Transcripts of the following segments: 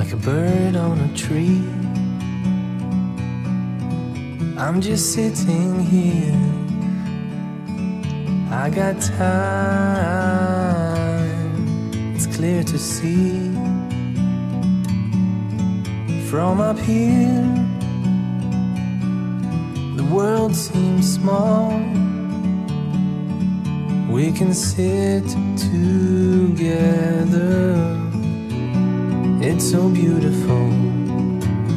like a bird on a tree. I'm just sitting here, I got time, it's clear to see. From up here, the world seems small. We can sit together, it's so beautiful,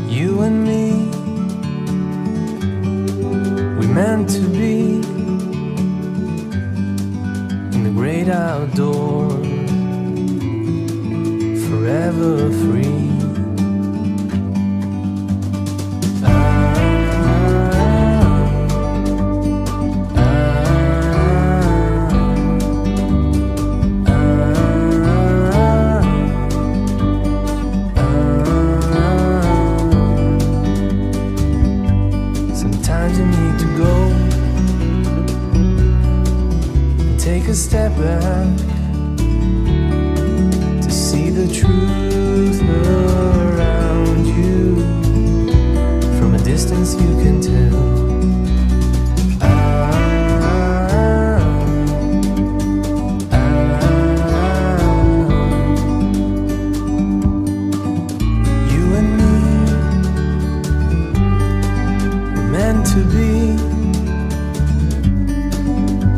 you and me. We meant to be in the great outdoors, forever free. Sometimes you need to go and take a step back to see the truth around you. From a distance you can tell. You and me were meant to be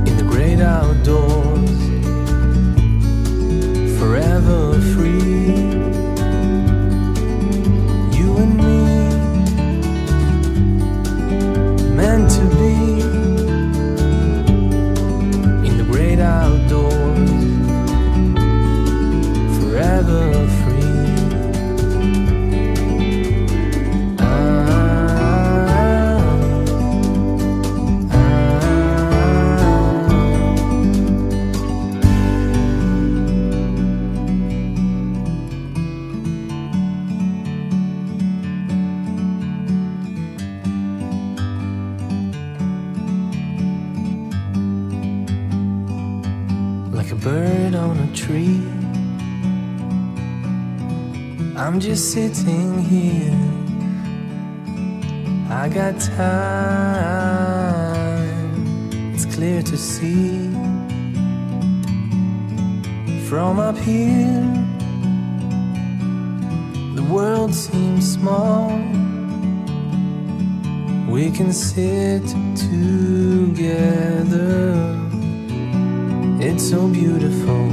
in the great outdoors, forever free. You and me, meant to be in the great outdoors, forever free. Like a bird on a tree, I'm just sitting here, I got time, it's clear to see. From up here, the world seems small. We can sit together, it's so beautiful,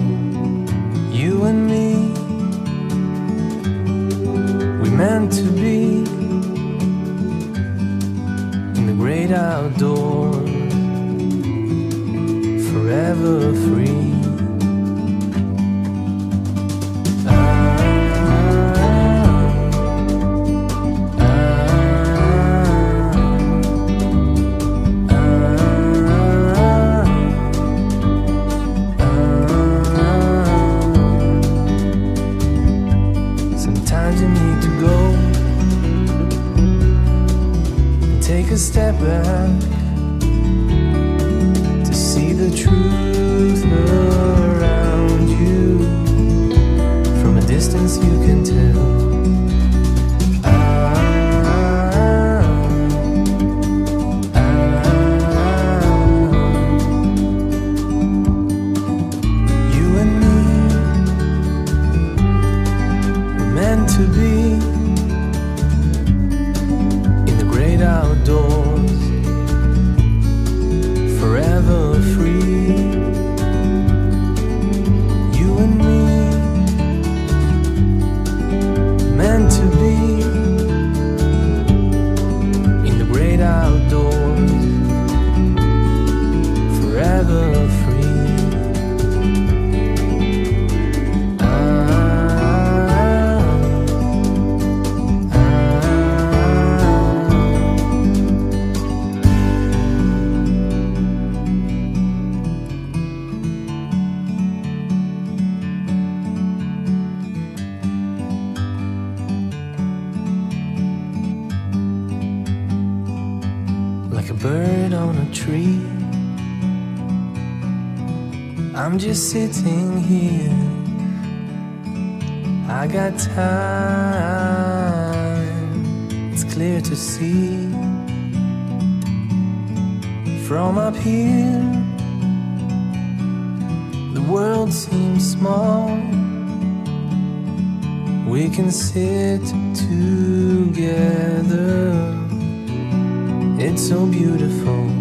you and me. We meant to be in the great outdoors, forever free. Sometimes you need to go and take a step back to see the truth around you. From a distance you can tell. You and me were meant to be in the great outdoors, forever free. You and me, meant to be in the great outdoors, forever free. Like a bird on a tree, I'm just sitting here, I got time, it's clear to see. From up here, the world seems small. We can sit together, it's so beautiful.